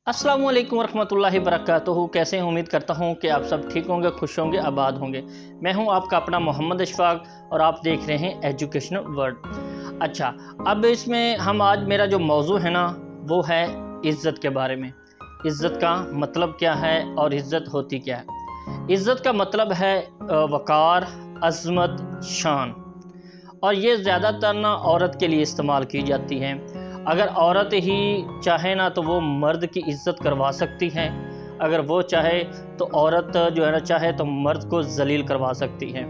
अस्सलाम वालेकुम रहमतुल्लाहि वबरकातुहू। कैसे हैं? उम्मीद करता हूं कि आप सब ठीक होंगे, खुश होंगे, आबाद होंगे। मैं हूं आपका अपना मोहम्मद अशफाक और आप देख रहे हैं एजुकेशनल वर्ल्ड। अच्छा, अब इसमें हम आज मेरा जो मौजू है ना वो है इज़्ज़त के बारे में। इज़्ज़त का मतलब क्या है और इज़्ज़त होती क्या है। इज़्ज़त का मतलब है वक़ार, अज़मत, शान, और ये ज़्यादातर ना औरत के लिए इस्तेमाल की जाती हैं। अगर औरत ही चाहे ना तो वो मर्द की इज़्ज़त करवा सकती हैं। अगर वो चाहे तो औरत जो है ना चाहे तो मर्द को ज़लील करवा सकती है।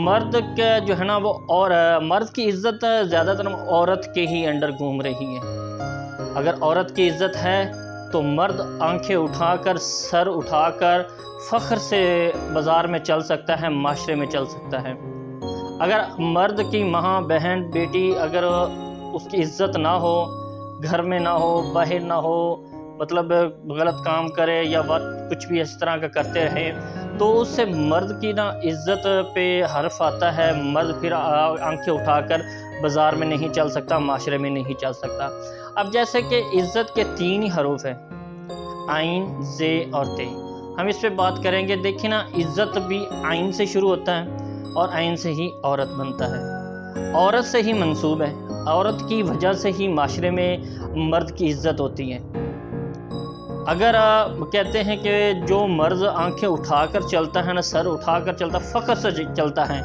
मर्द का जो है ना वो और मर्द की इज़्ज़त ज़्यादातर औरत के ही अंडर घूम रही है। अगर औरत की इज़्ज़त है तो मर्द आंखें उठाकर, सर उठाकर फ़ख्र से बाज़ार में चल सकता है, माशरे में चल सकता है। अगर मर्द की माँ, बहन, बेटी अगर उसकी इज़्ज़त ना हो, घर में ना हो, बाहर ना हो, मतलब गलत काम करे या कुछ भी इस तरह का करते रहे, तो उससे मर्द की ना इज़्ज़त पे हर्फ आता है। मर्द फिर आंखें उठाकर बाज़ार में नहीं चल सकता, माशरे में नहीं चल सकता। अब जैसे कि इज़्ज़त के 3 ही हरूफ हैं, आइन, जे और ते। हम इस पे बात करेंगे। देखिए ना, इज़्ज़त भी आइन से शुरू होता है और आइन से ही औरत बनता है। औरत से ही मंसूब है। औरत की वजह से ही माशरे में मर्द की इज़्ज़त होती है। अगर कहते हैं कि जो मर्द आंखें उठाकर चलता है ना, सर उठाकर चलता, फ़ख्र से चलता है,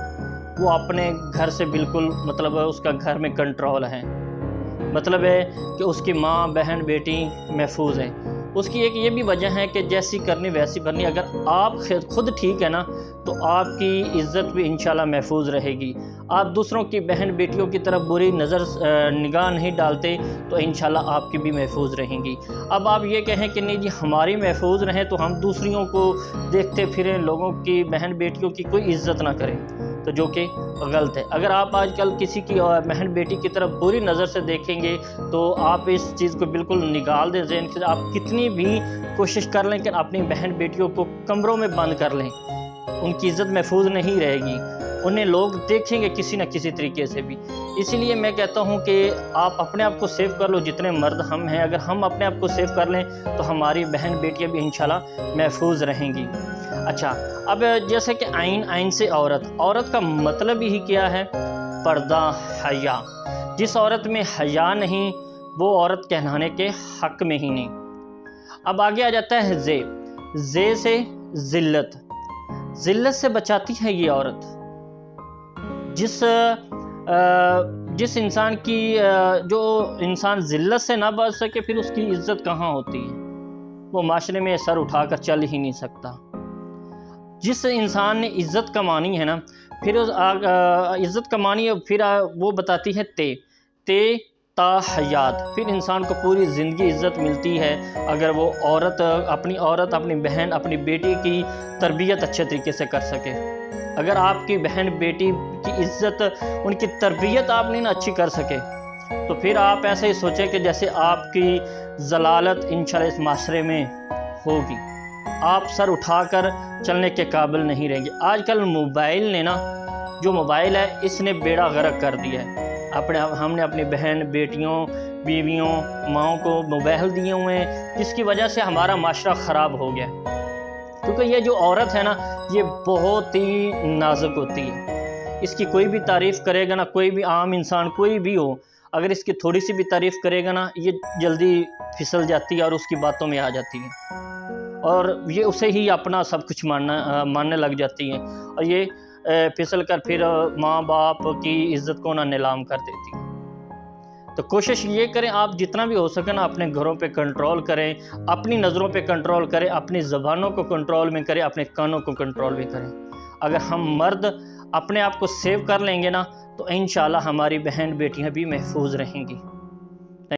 वो अपने घर से बिल्कुल मतलब उसका घर में कंट्रोल है। मतलब है कि उसकी माँ, बहन, बेटी महफूज हैं। उसकी एक ये भी वजह है कि जैसी करनी वैसी भरनी। अगर आप खुद ठीक है ना तो आपकी इज़्ज़त भी इंशाल्लाह महफूज रहेगी। आप दूसरों की बहन बेटियों की तरफ बुरी निगाह नहीं डालते तो इंशाल्लाह आपकी भी महफूज रहेंगी। अब आप ये कहें कि नहीं जी हमारी महफूज रहें तो हम दूसरियों को देखते फिरें, लोगों की बहन बेटियों की कोई इज़्ज़त ना करें, तो जो कि गलत है। अगर आप आजकल किसी की बहन बेटी की तरफ बुरी नज़र से देखेंगे तो आप इस चीज़ को बिल्कुल निकाल दें ज़हन से। आप कितनी भी कोशिश कर लें कि अपनी बहन बेटियों को कमरों में बंद कर लें, उनकी इज़्ज़त महफूज नहीं रहेगी। उन्हें लोग देखेंगे किसी न किसी तरीके से भी। इसीलिए मैं कहता हूँ कि आप अपने आप को सेव कर लो। जितने मर्द हम हैं, अगर हम अपने आप को सेव कर लें तो हमारी बहन बेटियाँ भी इंशाल्लाह महफूज रहेंगी। अच्छा, अब जैसे कि आइन, आइन से औरत। औरत का मतलब ही क्या है? पर्दा, हया। जिस औरत में हया नहीं वो औरत कहलाने के हक में ही नहीं। अब आगे आ जाता है जे। जे से जिल्लत। जिल्लत से बचाती है ये औरत। जिस इंसान की जो इंसान जिल्लत से ना बच सके फिर उसकी इज़्ज़त कहाँ होती है? वो माशरे में सर उठाकर चल ही नहीं सकता। जिस इंसान ने इज़्ज़त कमानी है ना, फिर इज़्ज़त कमानी है, फिर वो बताती है ते ता हयात। फिर इंसान को पूरी ज़िंदगी इज़्ज़त मिलती है अगर वो औरत अपनी बहन, अपनी बेटी की तरबियत अच्छे तरीके से कर सके। अगर आपकी बहन बेटी की इज़्ज़त, उनकी तरबियत आप नहीं ना अच्छी कर सके तो फिर आप ऐसे ही सोचें कि जैसे आपकी ज़लालत इंशाल्लाह इस माशरे में होगी। आप सर उठाकर चलने के काबिल नहीं रहेंगे। आजकल मोबाइल ने ना, जो मोबाइल है इसने बेड़ा गर्क कर दिया है। हमने अपनी बहन बेटियों, बीवियों, माँओं को मोबाइल दिए हुए हैं, जिसकी वजह से हमारा माशरा ख़राब हो गया। क्योंकि ये जो औरत है ना ये बहुत ही नाजुक होती है। इसकी कोई भी तारीफ़ करेगा ना, कोई भी आम इंसान कोई भी हो, अगर इसकी थोड़ी सी भी तारीफ़ करेगा ना ये जल्दी फिसल जाती है और उसकी बातों में आ जाती है और ये उसे ही अपना सब कुछ मानने लग जाती हैं और ये फिसल कर फिर माँ बाप की इज़्ज़त को ना नीलाम कर देती है। तो कोशिश ये करें आप जितना भी हो सके ना अपने घरों पे कंट्रोल करें, अपनी नज़रों पे कंट्रोल करें, अपनी ज़बानों को कंट्रोल में करें, अपने कानों को कंट्रोल में करें। अगर हम मर्द अपने आप को सेव कर लेंगे ना तो इंशाल्लाह हमारी बहन बेटियां भी महफूज रहेंगी।